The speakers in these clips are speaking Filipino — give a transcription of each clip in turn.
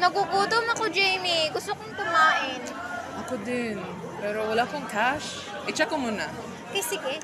Nagugutom ako, Jamie. Gusto kong kumain. Ako din. Pero wala akong cash. I-check ko muna. Okay, sige.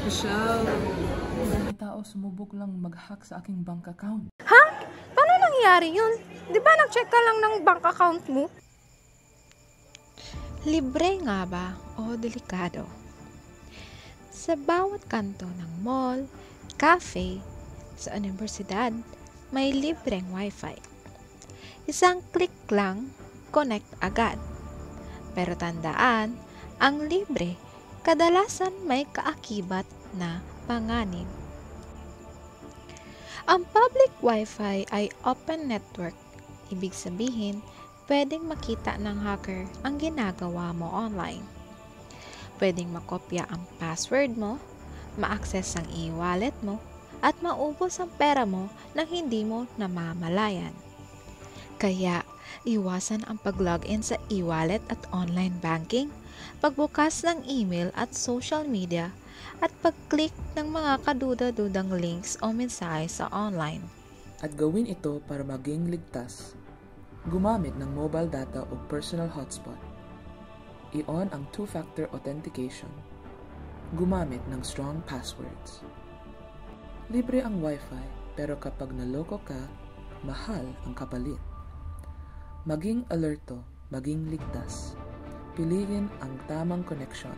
Michelle, may tao sumubok lang mag-hack sa aking bank account. Ha? Paano nangyari yun? Di ba nag-check ka lang ng bank account mo? Libre nga ba o delikado? Sa bawat kanto ng mall, cafe, sa universidad, may libreng wifi. Isang click lang, connect agad. Pero tandaan, ang libre, kadalasan may kaakibat na panganib. Ang public wifi ay open network. Ibig sabihin, pwedeng makita ng hacker ang ginagawa mo online. Pwedeng makopya ang password mo, ma-access ang e-wallet mo, at maubos ang pera mo nang hindi mo namamalayan. Kaya, iwasan ang pag-login sa e-wallet at online banking, pagbukas ng email at social media, at pag-click ng mga kaduda-dudang links o mensahe sa online. At gawin ito para maging ligtas. Gumamit ng mobile data o personal hotspot. I-on ang two-factor authentication. Gumamit ng strong passwords. Libre ang Wi-Fi, pero kapag naloko ka, mahal ang kapalit. Maging alerto, maging ligtas. Piliin ang tamang connection.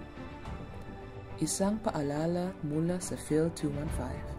Isang paalala mula sa Phil 215.